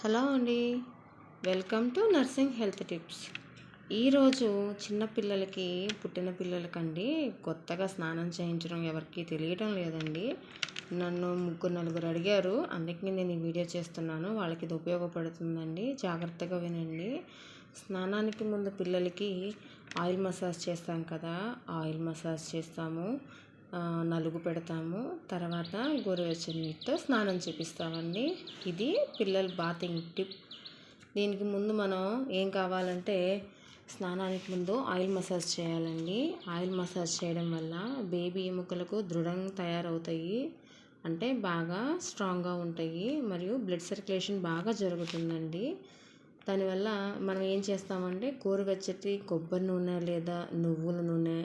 Hello అండి, welcome to nursing health tips. ఈరోజు చిన్నపిల్లలకి పుట్టిన పిల్లలకండి కొత్తగా స్నానం చేయించడం ఎవరికి తెలియటం లేదండి. నన్ను నలుగురు అడిగారు, అందుకే నేను ఈ వీడియో చేస్తున్నాను. వాళ్ళకి ఇది ఉపయోగపడుతుందండి, జాగ్రత్తగా వినండి. స్నానానికి ముందు పిల్లలకి ఆయిల్ మసాజ్ చేస్తాం కదా, ఆయిల్ మసాజ్ చేస్తాము, నలుగు పెడతాము, తర్వాత గోరువెచ్చని నీటితో స్నానం చేపిస్తామండి. ఇది పిల్లల బాతింగ్ టిప్. దీనికి ముందు మనం ఏం కావాలంటే స్నానానికి ముందు ఆయిల్ మసాజ్ చేయాలండి. ఆయిల్ మసాజ్ చేయడం వల్ల బేబీ ఎముకలకు దృఢంగా తయారవుతాయి, అంటే బాగా స్ట్రాంగ్గా ఉంటాయి, మరియు బ్లడ్ సర్క్యులేషన్ బాగా జరుగుతుందండి. దానివల్ల మనం ఏం చేస్తామంటే గోరువెచ్చటి కొబ్బరి నూనె లేదా నువ్వుల నూనె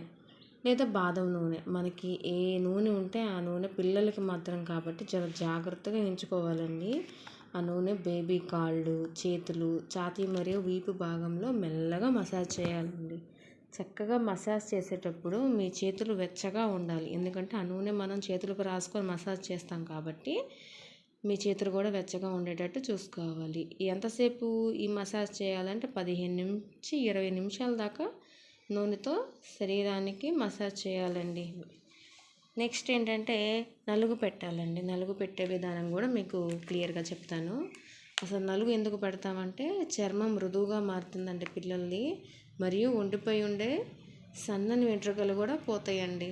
లేదా బాదం నూనె, మనకి ఏ నూనె ఉంటే ఆ నూనె, పిల్లలకి మాత్రం కాబట్టి చాలా జాగ్రత్తగా ఎంచుకోవాలండి. ఆ నూనె బేబీ కాళ్ళు, చేతులు, ఛాతీ మరియు వీపు భాగంలో మెల్లగా మసాజ్ చేయాలండి. చక్కగా మసాజ్ చేసేటప్పుడు మీ చేతులు వెచ్చగా ఉండాలి, ఎందుకంటే ఆ నూనె మనం చేతులకు రాసుకొని మసాజ్ చేస్తాం కాబట్టి మీ చేతులు కూడా వెచ్చగా ఉండేటట్టు చూసుకోవాలి. ఎంతసేపు ఈ మసాజ్ చేయాలంటే 15 నుంచి 20 నిమిషాల దాకా నూనెతో శరీరానికి మసాజ్ చేయాలండి. నెక్స్ట్ ఏంటంటే నలుగు పెట్టాలండి. నలుగు పెట్టే విధానం కూడా మీకు క్లియర్గా చెప్తాను. అసలు నలుగు ఎందుకు పెడతామంటే చర్మం మృదువుగా మారుతుందండి పిల్లల్ని, మరియు ఒంటిపై ఉండే సన్నని వెంట్రుకలు కూడా పోతాయండి.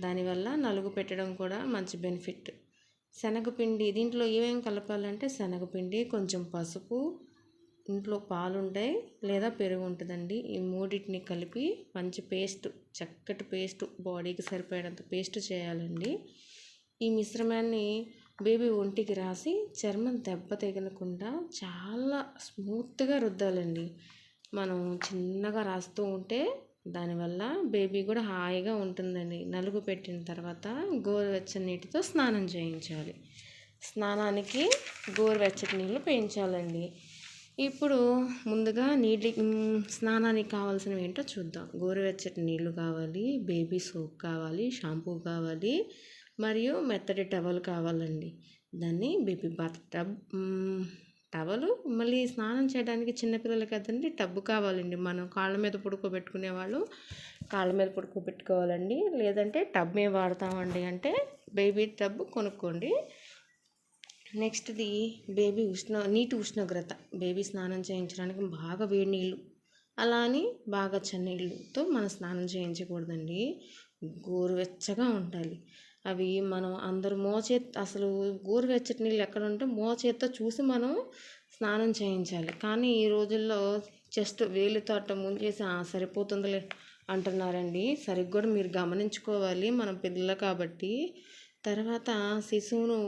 దానివల్ల నలుగు పెట్టడం కూడా మంచి బెనిఫిట్. శనగపిండి, దీంట్లో ఏమేమి కలపాలంటే శనగపిండి, కొంచెం పసుపు, ఇంట్లో పాలు ఉంటాయి లేదా పెరుగు ఉంటుందండి. ఈ మూడింటిని కలిపి మంచి పేస్ట్, చక్కటి పేస్ట్, బాడీకి సరిపోయేంత పేస్ట్ చేయాలండి. ఈ మిశ్రమాన్ని బేబీ ఒంటికి రాసి చర్మం దెబ్బ తగలకుండా చాలా స్మూత్గా రుద్దాలండి. మనం చిన్నగా రాస్తూ ఉంటే దానివల్ల బేబీ కూడా హాయిగా ఉంటుందండి. నలుగు పెట్టిన తర్వాత గోరువెచ్చని నీటితో స్నానం చేయించాలి. స్నానానికి గోరువెచ్చటి నీళ్ళు పోయించాలండి. ఇప్పుడు ముందుగా స్నానానికి కావాల్సినవి ఏంటో చూద్దాం. గోరువెచ్చటి నీళ్ళు కావాలి, బేబీ సోప్ కావాలి, షాంపూ కావాలి, మరియు మెత్తటి టవల్ కావాలండి. దాన్ని బేబీ బాత్ టవలు, మళ్ళీ స్నానం చేయడానికి చిన్నపిల్లలకి కదండి టబ్బు కావాలండి. మనం కాళ్ళ మీద పడుకోబెట్టుకునే వాళ్ళు కాళ్ళ మీద పడుకోబెట్టుకోవాలండి, లేదంటే టబ్ మేము వాడతామండి అంటే బేబీ టబ్ కొనుక్కోండి. నెక్స్ట్ది బేబీ నీటి ఉష్ణోగ్రత. బేబీ స్నానం చేయించడానికి బాగా వేడి నీళ్ళు, అలా అని బాగా చన్నీళ్ళతో మనం స్నానం చేయించకూడదండి. గోరువెచ్చగా ఉండాలి. అవి మనం అందరూ అసలు గోరువెచ్చటి నీళ్ళు ఎక్కడ ఉంటే మోచేత్తో చూసి మనం స్నానం చేయించాలి. కానీ ఈ రోజుల్లో జస్ట్ వేలితో అట్ట ముంచేసి సరిపోతుందిలే అంటున్నారండి. సరిగ్గా కూడా మీరు గమనించుకోవాలి, మనం పిల్లలు కాబట్టి. తర్వాత శిశువును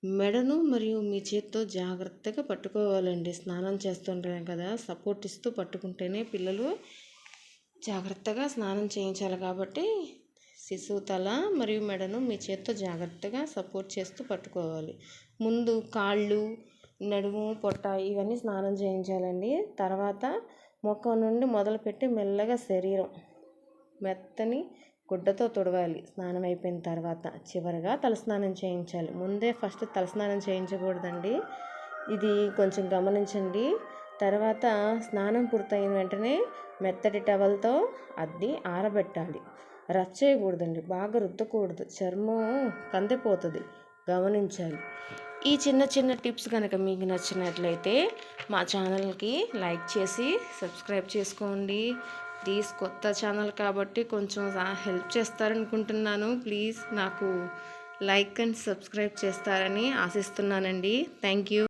మెడను మరియు మీ చేత్తో జాగ్రత్తగా పట్టుకోవాలండి. స్నానం చేస్తుంటాం కదా, సపోర్ట్ ఇస్తూ పట్టుకుంటేనే పిల్లలు జాగ్రత్తగా స్నానం చేయించాలి. కాబట్టి శిశువు తల మరియు మెడను మీ చేత్తో జాగ్రత్తగా సపోర్ట్ చేస్తూ పట్టుకోవాలి. ముందు కాళ్ళు, నడుము, పొట్ట ఇవన్నీ స్నానం చేయించాలండి. తర్వాత ముఖం నుండి మొదలుపెట్టి మెల్లగా శరీరం మెత్తని గుడ్డతో తుడవాలి. స్నానం అయిపోయిన తర్వాత చివరిగా తలస్నానం చేయించాలి. ముందే ఫస్ట్ తలస్నానం చేయించకూడదండి, ఇది కొంచెం గమనించండి. తర్వాత స్నానం పూర్తయిన వెంటనే మెత్తటి టవల్తో అద్ది ఆరబెట్టాలి. రబ్ చేయకూడదండి, బాగా రుద్దకూడదు, చర్మం కందిపోతుంది, గమనించాలి. ఈ చిన్న చిన్న టిప్స్ కనుక మీకు నచ్చినట్లయితే మా ఛానల్కి లైక్ చేసి సబ్స్క్రైబ్ చేసుకోండి. ప్లీజ్, కొత్త ఛానల్ కాబట్టి కొంచెం హెల్ప్ చేస్తారనుకుంటున్నాను. ప్లీజ్ నాకు లైక్ అండ్ సబ్స్క్రైబ్ చేస్తారని ఆశిస్తున్నానండి. Thank you.